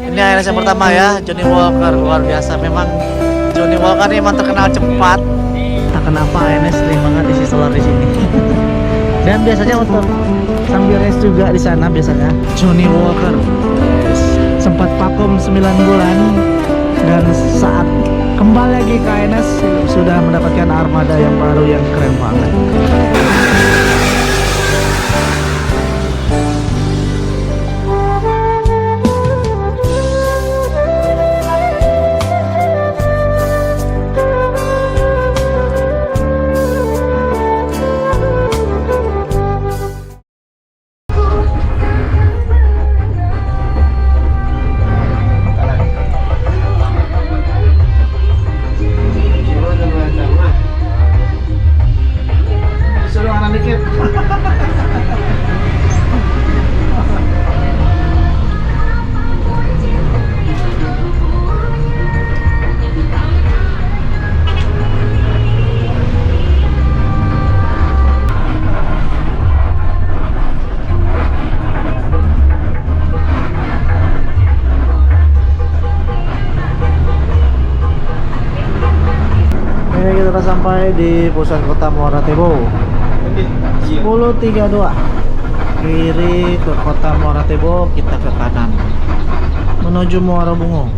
Ini ANS yang pertama ya, Johnny Walker. Luar biasa, memang Johnny Walker ini memang terkenal cepat. Nah, kenapa ANS sering banget isi solar di sini? Dan biasanya untuk sambil race juga di sana biasanya. Johnny Walker sempat vakum 9 bulan dan saat kembali lagi ke ANS sudah mendapatkan armada yang baru yang keren banget. Kita sampai di pusat kota Muara Tebo 10.32 kiri ke kota Muara Tebo, kita ke kanan menuju Muara Bungo.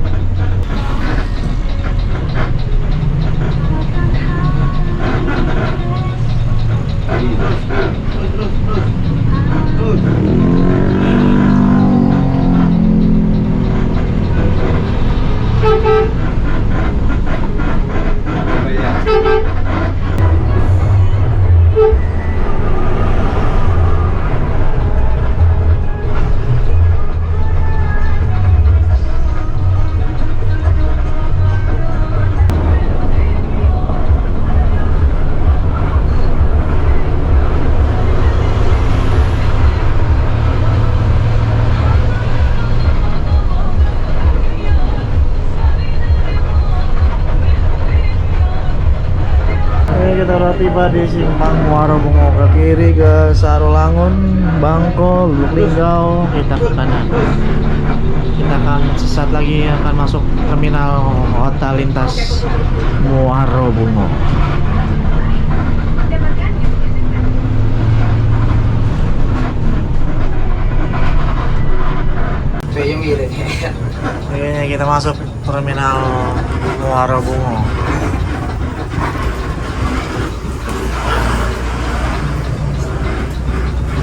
Kita udah tiba di simpang Muara Bungo, ke kiri ke Sarulangun, Bangko, Lubuk Linggau, kita ke kanan. Kita akan sesaat lagi akan masuk terminal kota lintas Muara Bungo. Ini kita masuk terminal Muara Bungo.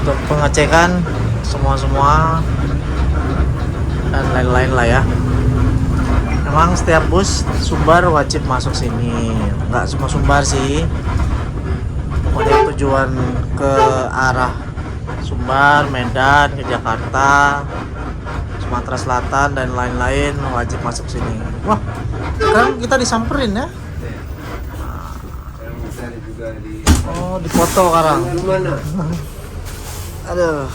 Untuk pengecekan semua dan lain-lain lah ya. Memang setiap bus Sumbar wajib masuk sini, nggak semua Sumbar sih, pokoknya tujuan ke arah Sumbar, Medan, ke Jakarta, Sumatera Selatan dan lain-lain wajib masuk sini. Wah, sekarang kita disamperin ya. Oh, dipoto sekarang. Aduh.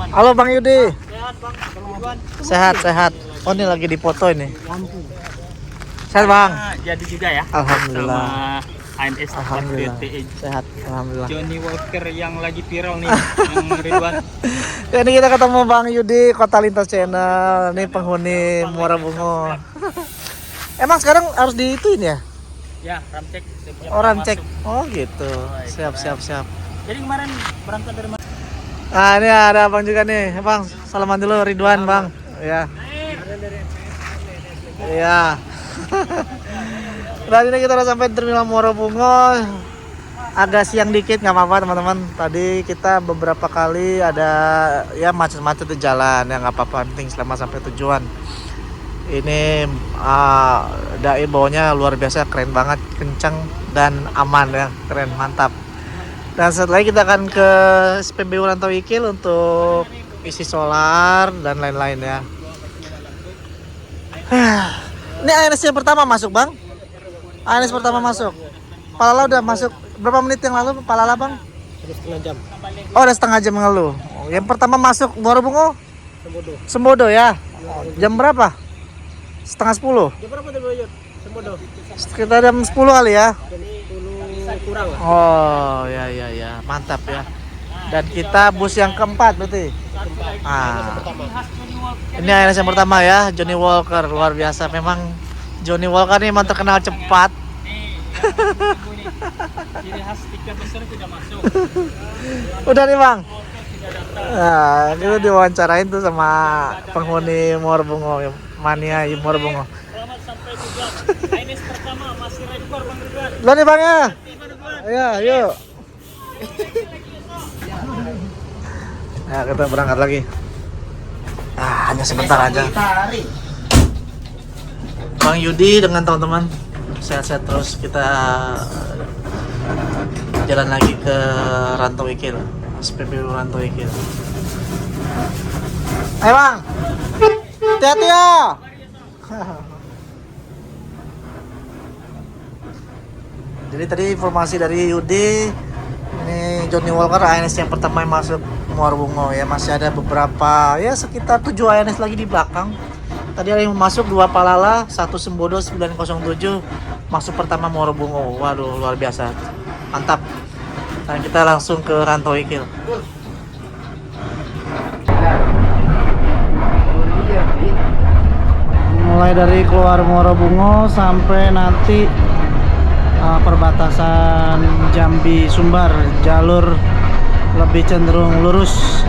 Halo Bang Yudi. Sehat Bang, Ridwan. Sehat. Oh, ini lagi dipoto ini. Sehat Bang. Jadi juga ya. Alhamdulillah. Sama ANS Alhamdulillah. RTE. Sehat. Alhamdulillah. Johnny Walker yang lagi viral nih, yang Ridwan. Ini kita ketemu Bang Yudi, Kota Lintas Channel. Ini penghuni Muara Bungo. Emang sekarang harus diituin ya? Ya, ramcek. Orang cek. Oh gitu. Siap. Jadi kemarin berangkat dari mana? Nah, ini ada Abang juga nih. Bang, salaman dulu Ridwan, Bang. Ya. Iya. Dan ini kita udah sampai di terminal Muara Bungo. Agak siang dikit, nggak apa-apa teman-teman. Tadi kita beberapa kali ada ya macet-macet di jalan, ya nggak apa-apa, penting selama sampai tujuan. Ini dai bawahnya luar biasa, keren banget, kencang dan aman ya, keren, mantap. Dan setelah kita akan ke SPBU Rantau Ikil untuk isi solar dan lain-lain ya. Ini ANS yang pertama masuk Bang. ANS pertama masuk. Palala udah masuk berapa menit yang lalu Palala Bang? Setengah jam. Oh, udah setengah jam yang lalu. Yang pertama masuk Muara Bungo? Sembodo ya. Jam berapa? Setengah 10. Jam berapa tadi Sembodo? Sekitar jam 10 kali ya. Jam 10 kurang. Oh, ya. Mantap ya. Dan kita bus yang keempat berarti. Ah. Ini ANS yang pertama ya, Johnny Walker. Luar biasa. Memang Johnny Walker ini memang terkenal cepat. Ciri khas tiket besar tidak masuk. Udah nih Bang. Tidak datang. Nah, itu diwawancarain tuh sama penghuni Muara Bungo, mania Muara Bungo. Selamat sampai tujuan. ANS pertama masih rekor Bang Ridwan. Udah nih Bang ya. Bang Ridwan. Ayo, yuk. Nah, kita berangkat lagi. Ah, hanya sebentar aja. Bang Yudi dengan teman-teman sehat-sehat terus. Kita jalan lagi ke Rantau Ikil, SPBU Rantau Ikil. Ayo Bang, hati-hati ya. Jadi tadi informasi dari Yudi, ini Johnny Walker ANS yang pertama yang masuk Muara Bungo ya. Masih ada beberapa ya sekitar 7 ANS lagi di belakang. Tadi ada yang masuk 2 Palala, 1 Sembodo 907 masuk pertama Muara Bungo. Waduh, luar biasa. Mantap. Dan kita langsung ke Rantau Ikil. Mulai dari keluar Muara Bungo sampai nanti perbatasan Jambi Sumbar, jalur lebih cenderung lurus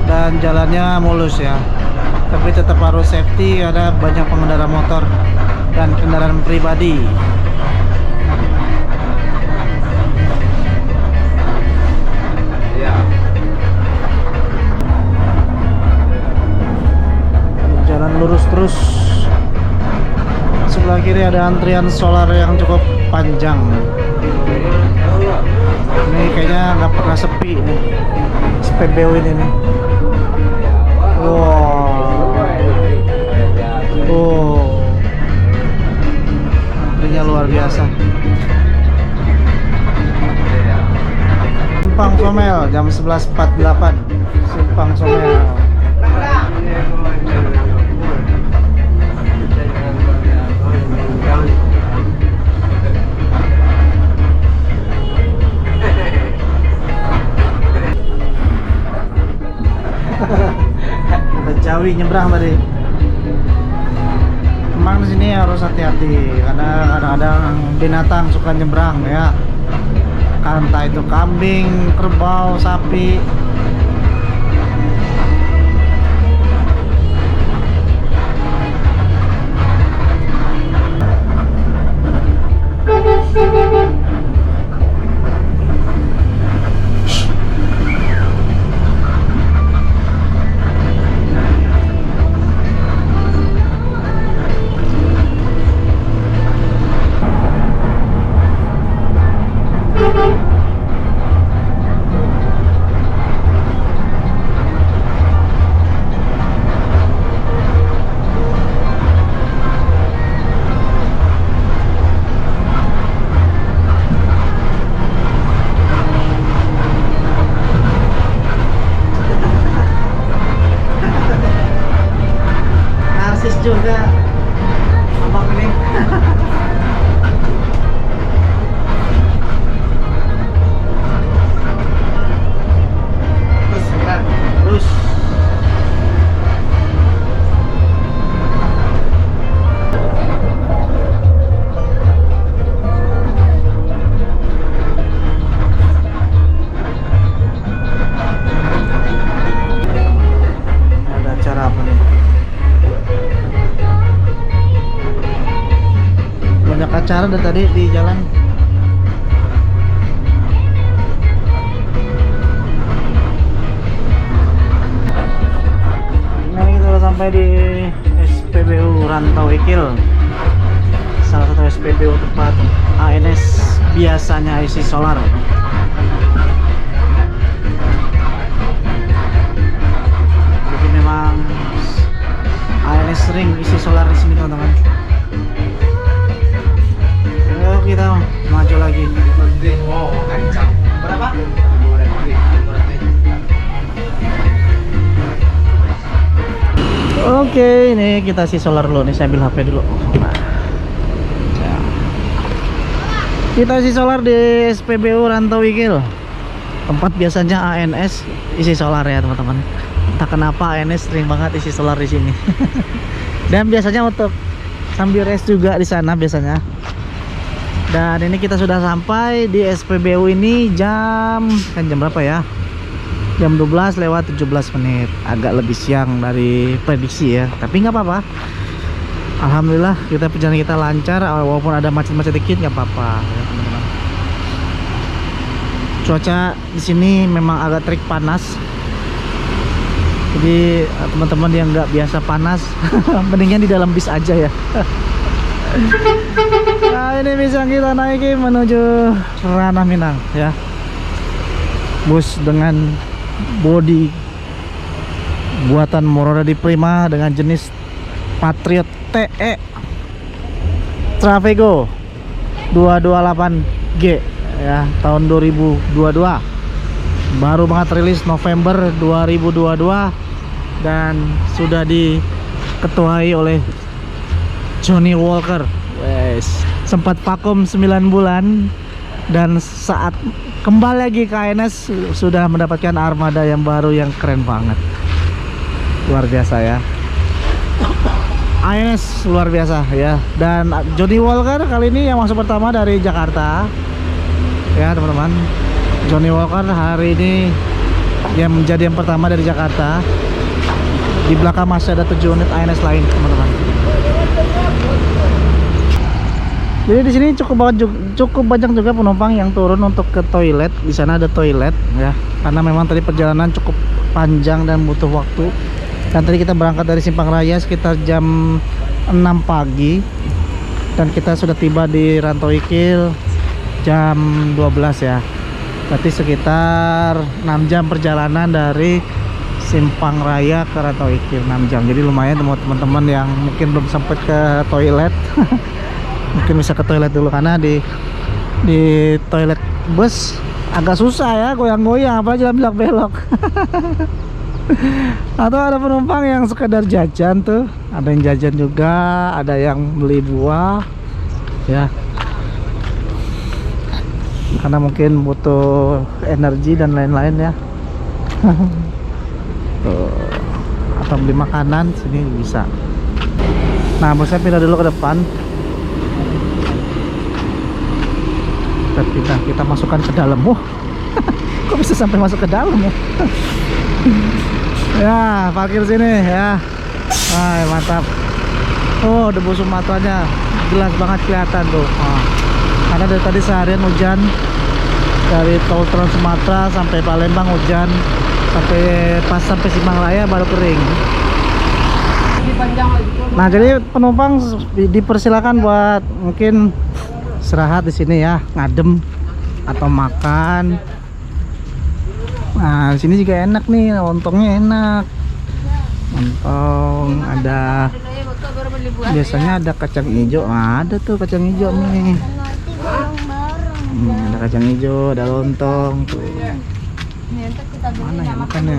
dan jalannya mulus ya, tapi tetap harus safety, ada banyak pengendara motor dan kendaraan pribadi. Jalan lurus terus. Sebelah kiri ada antrian solar yang cukup panjang. Ini kayaknya nggak pernah sepi nih SPBU ini nih. Wow. Oh. Antrinya luar biasa. Simpang Somel jam 11.48. Simpang Somel. Jawi nyebrang tadi. Memang di sini harus hati-hati karena kadang-kadang binatang suka nyebrang ya. Entah itu kambing, kerbau, sapi. Narsis juga abang ini. Terus ada acara apa nih? Banyak acara dari tadi di jalan. Nah, kita udah sampai di SPBU Rantau Ikil, salah satu SPBU tempat ANS biasanya isi solar. Jadi memang ANS sering isi solar di sini teman-teman. Ayo kita maju lagi. Berapa? Oke, ini kita isi solar dulu nih, saya ambil HP dulu. Kita isi solar di SPBU Rantau Wikil. Tempat biasanya ANS isi solar ya teman-teman. Entah kenapa ANS sering banget isi solar di sini. Dan biasanya untuk sambil rest juga di sana biasanya. Dan ini kita sudah sampai di SPBU ini jam berapa ya? Jam 12 lewat 17 menit. Agak lebih siang dari prediksi ya, tapi nggak apa-apa. Alhamdulillah perjalanan kita lancar, walaupun ada macet-macet dikit nggak apa-apa ya, teman-teman. Cuaca di sini memang agak terik panas, jadi teman-teman yang nggak biasa panas mendingan di dalam bis aja ya. Nah ini bisa kita naiki menuju Ranah Minang ya. Bus dengan bodi buatan Morowali Prima dengan jenis Patriot TE Trafego 228G ya, tahun 2022. Baru banget rilis November 2022 dan sudah diketuai oleh Johnny Walker. Wes, sempat vakum 9 bulan dan saat kembali lagi ke ANS sudah mendapatkan armada yang baru yang keren banget. Luar biasa ya. ANS luar biasa ya. Dan Johnny Walker kali ini yang masuk pertama dari Jakarta ya teman-teman. Johnny Walker hari ini yang menjadi yang pertama dari Jakarta. Di belakang masih ada 7 unit ANS lain teman-teman. Jadi di sini cukup banyak juga penumpang yang turun untuk ke toilet. Di sana ada toilet ya, karena memang tadi perjalanan cukup panjang dan butuh waktu. Dan tadi kita berangkat dari Simpang Raya sekitar jam 6 pagi dan kita sudah tiba di Rantau Wikil jam 12 ya. Berarti sekitar 6 jam perjalanan dari Simpang Raya ke Rantau Wikil, 6 jam. Jadi lumayan teman-teman yang mungkin belum sempat ke toilet. Mungkin bisa ke toilet dulu karena di toilet bus agak susah ya, goyang-goyang apalagi jalan belok-belok. Atau ada penumpang yang sekedar jajan tuh, ada yang jajan juga, ada yang beli buah ya, karena mungkin butuh energi dan lain-lain ya. Tuh. Atau beli makanan sini bisa. Nah busnya pindah dulu ke depan. Kita masukkan ke dalam. Wah, kok bisa sampai masuk ke dalam ya? Ya, parkir sini ya. Wah, mantap. Oh, debu Sumateranya jelas banget kelihatan tuh. Karena dari tadi seharian hujan, dari tol Trans Sumatera sampai Palembang hujan, sampai Simpang Raya baru kering. Nah, jadi penumpang dipersilakan buat mungkin istirahat di sini ya, ngadem atau makan. Nah, di sini juga enak nih, lontongnya enak. Lontong ada, biasanya ada kacang hijau. Nah, ada tuh kacang hijau nih. Ada kacang hijau, ada lontong tuh. Mana ya makannya?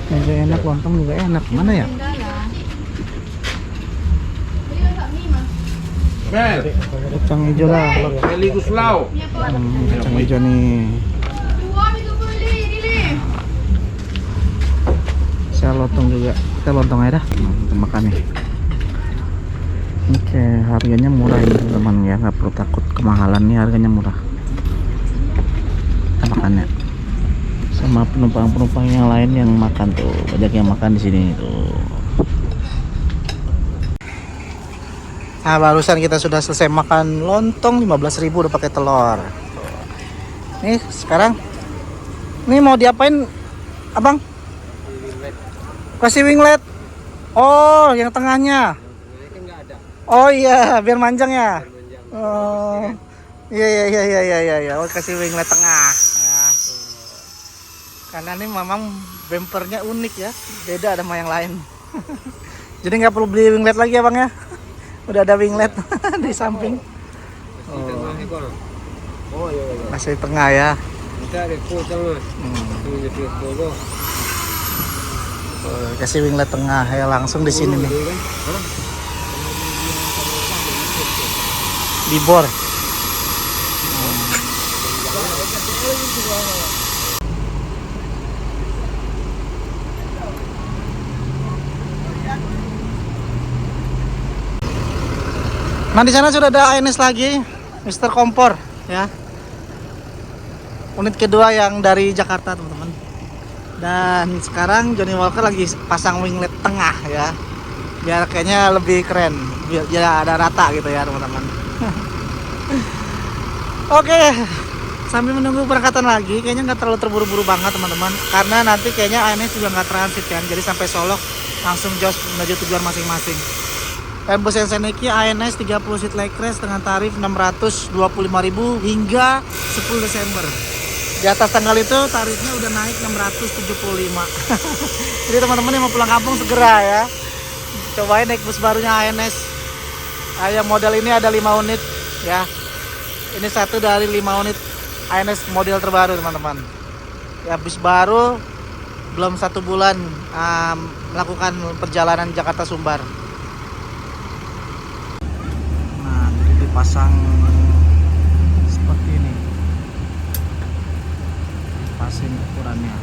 Juga enak, lontong juga enak. Mana ya? Kacang hijau lah. Kacang hijau nih. Saya lontong juga. Kita lontong aja dah. Kita makan nih. Oke, harganya murah ini teman ya, nggak perlu takut kemahalan nih, harganya murah. Kita makannya sama penumpang-penumpang yang lain yang makan tuh, banyak yang makan di sini tuh. Nah, barusan kita sudah selesai makan lontong 15.000 udah pakai telur. Nih sekarang, ini mau diapain, abang? Kasih winglet. Oh, yang tengahnya. Oh iya, biar manjang ya. Oh, iya. Oh, kasih winglet tengah. Ya, tuh. Karena ini memang bumpernya unik ya, beda sama yang lain. Jadi nggak perlu beli winglet lagi ya bang ya. Udah ada winglet di samping. Oh, masih tengah ya. Kasih winglet tengah ya, langsung di sini nih. Libor. Nah, di sana sudah ada ANS lagi, Mister Kompor ya. Unit kedua yang dari Jakarta, teman-teman. Dan sekarang Johnny Walker lagi pasang winglet tengah ya. Biar kayaknya lebih keren, biar ada rata gitu ya, teman-teman. Oke. Sambil menunggu berangkatan lagi, kayaknya nggak terlalu terburu-buru banget, teman-teman. Karena nanti kayaknya ANS juga nggak transit kan. Jadi sampai Solok langsung jos menuju tujuan masing-masing. Dan bus yang saya naiki ANS 30 seat like race dengan tarif 625.000 hingga 10 Desember. Di atas tanggal itu tarifnya udah naik 675. Jadi teman-teman yang mau pulang kampung segera ya. Cobain naik bus barunya ANS. Yang model ini ada 5 unit ya. Ini satu dari 5 unit ANS model terbaru, teman-teman. Ya, bus baru belum 1 bulan melakukan perjalanan Jakarta Sumbar. Pasang seperti ini, pasang ukurannya.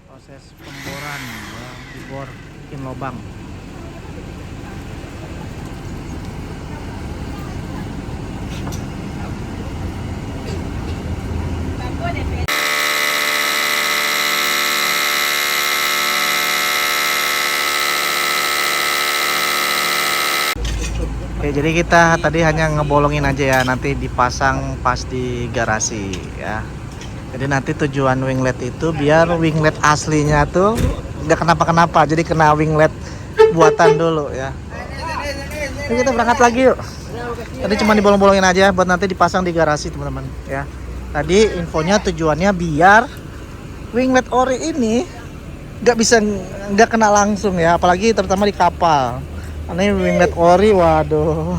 Proses pemboran ya, dibor bikin lubang. Oke, jadi kita tadi hanya ngebolongin aja ya, nanti dipasang pas di garasi ya. Jadi nanti tujuan winglet itu biar winglet aslinya tuh nggak kenapa-kenapa, jadi kena winglet buatan dulu ya. Jadi kita berangkat lagi yuk. Tadi cuma dibolong-bolongin aja buat nanti dipasang di garasi, teman-teman ya. Tadi infonya tujuannya biar winglet ori ini nggak kena langsung ya, apalagi terutama di kapal. Ini winglet ori, waduh,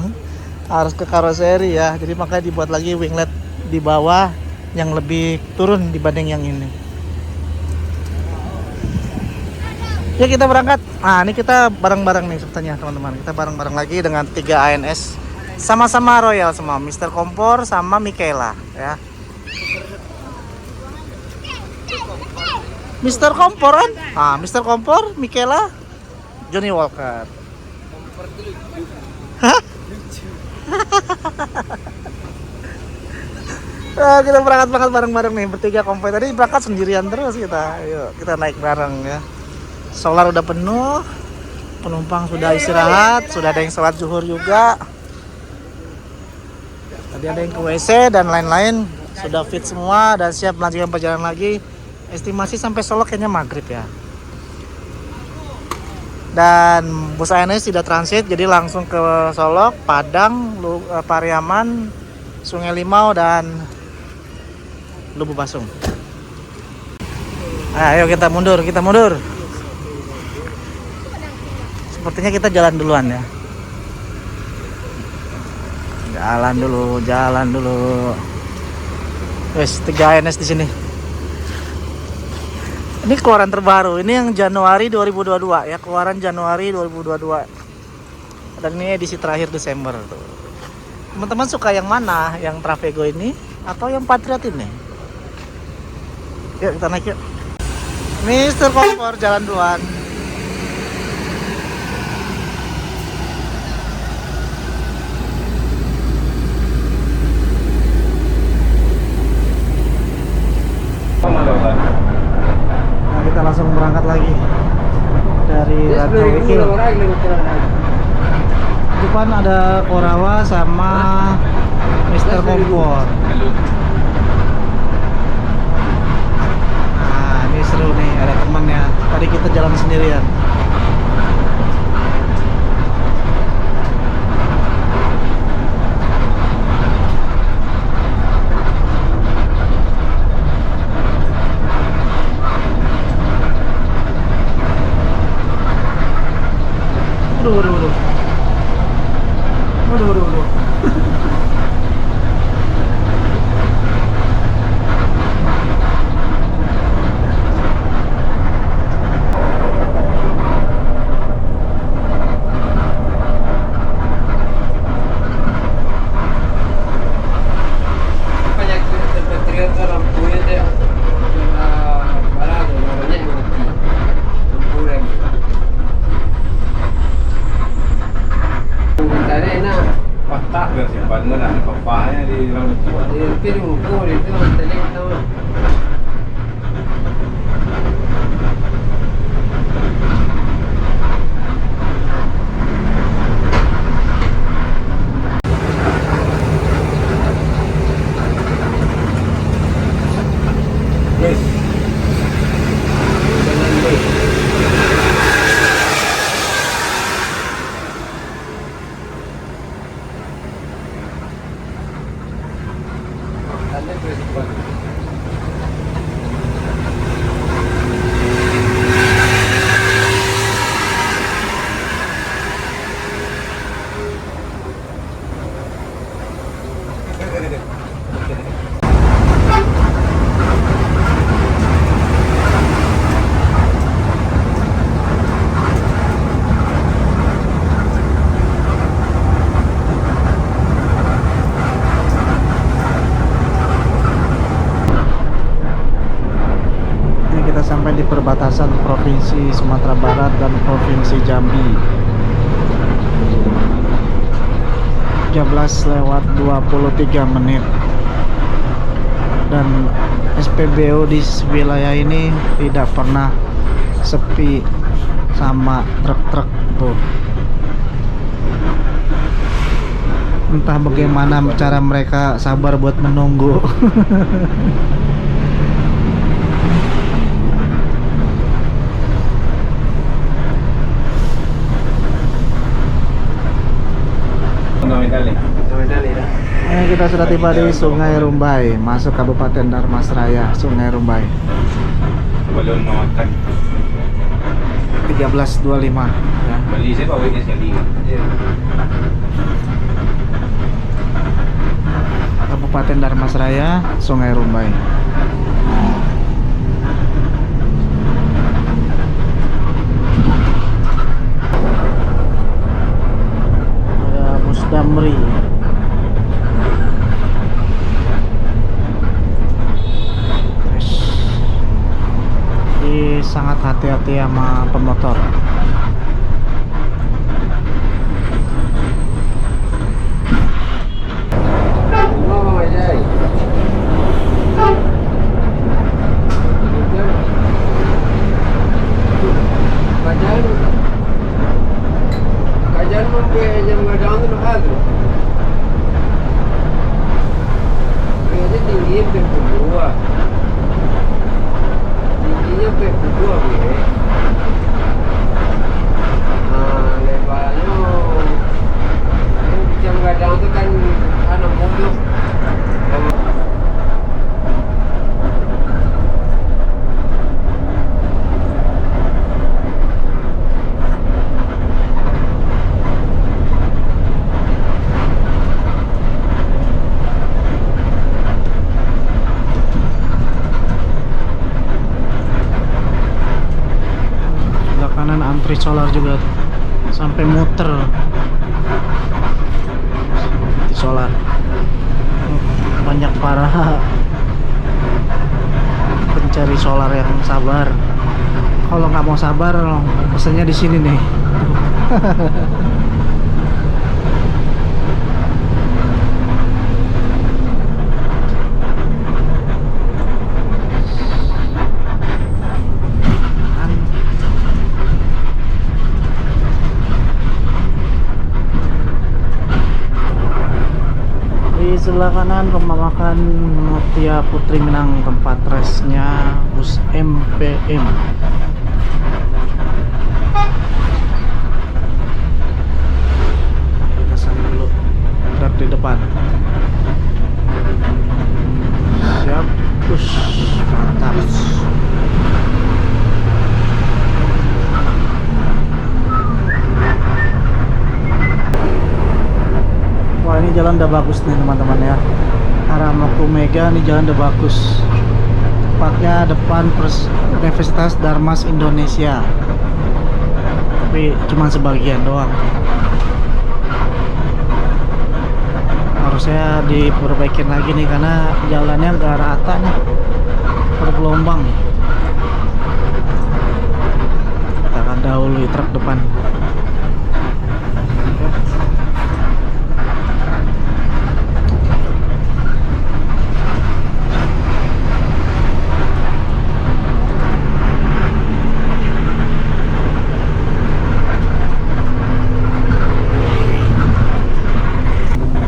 harus ke karoseri ya. Jadi makanya dibuat lagi winglet di bawah yang lebih turun dibanding yang ini. Ya, kita berangkat. Nah, ini kita bareng-bareng nih sebetulnya, teman-teman. Kita bareng-bareng lagi dengan 3 ANS. Sama-sama Royal semua, Mister Kompor sama Michaela ya. Mister Kompor kan? Mister Kompor, Michaela, Johnny Walker. Hah? Kita berangkat bareng-bareng nih, bertiga konvoy. Tadi berangkat sendirian terus kita. Yuk, kita naik bareng ya. Solar udah penuh, penumpang sudah istirahat, sudah ada yang sholat zuhur juga. Tadi ada yang ke WC dan lain-lain, sudah fit semua dan siap melanjutkan perjalanan lagi. Estimasi sampai Solok kayaknya maghrib ya. Dan bus ANS tidak transit, jadi langsung ke Solok, Padang, Pariaman, Sungai Limau, dan Lubuk-Basung. Ayo kita mundur. Sepertinya kita jalan duluan ya. Jalan dulu. Wes, 3 ANS di sini. Ini keluaran terbaru, ini yang Januari 2022 ya, keluaran Januari 2022. Dan ini edisi terakhir Desember tuh. Teman-teman suka yang mana? Yang Travego ini atau yang Patriot ini? Yuk kita naik yuk. Mister Kompor jalan duluan. Kita langsung berangkat lagi dari Ratnawikil. Depan ada Korawa sama Mister Kompor. Nah, ini seru nih, ada temannya. Tadi kita jalan sendirian. Waduh. perbatasan Provinsi Sumatera Barat dan Provinsi Jambi. 13:23 menit. Dan SPBU di wilayah ini tidak pernah sepi sama truk-truk tuh. Entah bagaimana cara mereka sabar buat menunggu. Kita sudah tiba di Sungai Rumbai, masuk Kabupaten Darmasraya, Sungai Rumbai. 13:25 ya. Kabupaten Darmasraya, Sungai Rumbai. Ada Musdamri. Jadi sangat hati-hati sama pemotor. Antri solar juga sampai muter di solar. Banyak para pencari solar yang sabar. Kalau nggak mau sabar, pesennya di sini nih. Sebelah kanan rumah makan Mutia Putri Minang, tempat resnya bus MPM. Kita sambil dulu truk di depan. Siap, push, mantap. Wah, ini jalan udah bagus nih teman-teman ya. Arah Maku Mega ini jalan udah bagus. Tepatnya depan Universitas Darmas Indonesia. Tapi cuma sebagian doang. Harusnya diperbaikin lagi nih karena jalannya ke arah Atta nih, bergelombang. Kita akan dahului truk depan.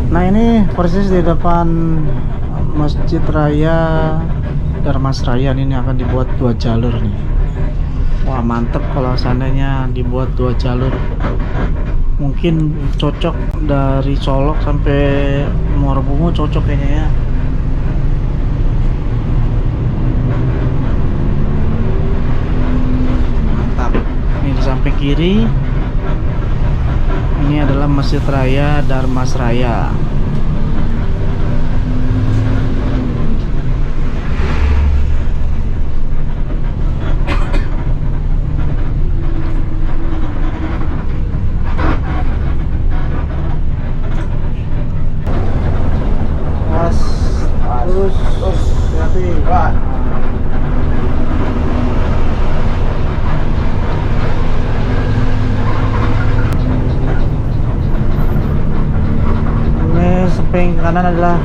Nah, ini persis di depan Masjid Raya Darmasraya ini akan dibuat 2 jalur nih. Wah, mantep kalau seandainya dibuat 2 jalur. Mungkin cocok dari Solok sampai Muara Bungo, cocok kayaknya ya. Mantap. Ini di samping kiri ini adalah Masjid Raya Darmasraya. Terus hati-hati. samping kanan adalah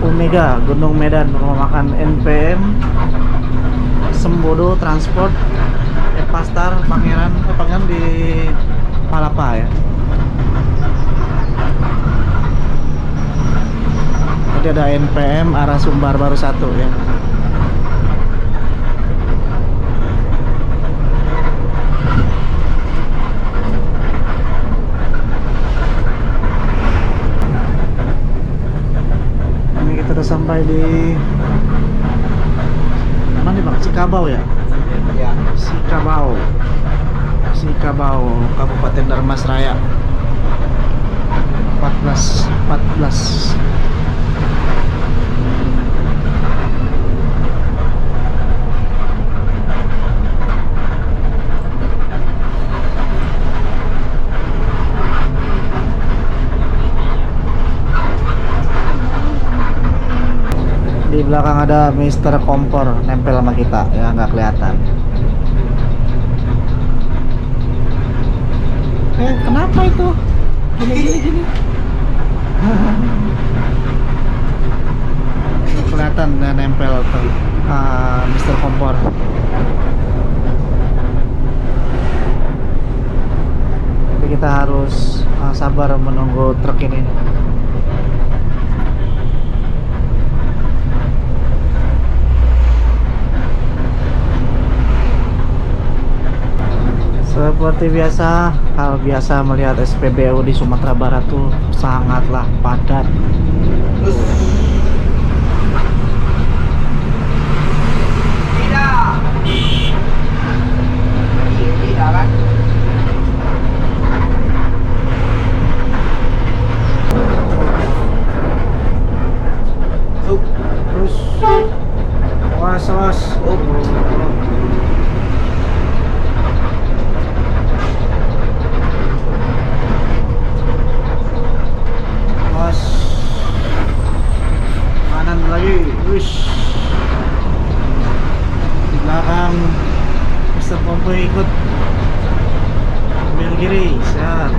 Omega, Gunung Medan, rumah makan NPM, Sembodo Transport, Epastar, Pangeran di Palapa ya. Tadi ada NPM arah Sumbar Baru 1 ya. Ini kita udah sampai di mana Bang? Cikabau ya? Ya. Cikabau, Kabupaten Darmasraya. 14. Di belakang ada Mister Kompor nempel sama kita ya, nggak kelihatan. Kenapa itu? Gini. Kelihatan ya, nempel tuh Mister Kompor. Jadi kita harus sabar menunggu truk ini. Seperti biasa, hal biasa melihat SPBU di Sumatera Barat tuh sangatlah padat. Terus, awas. Kanan lagi, wish. Di belakang Mister Pompo ikut ambil kiri, siap.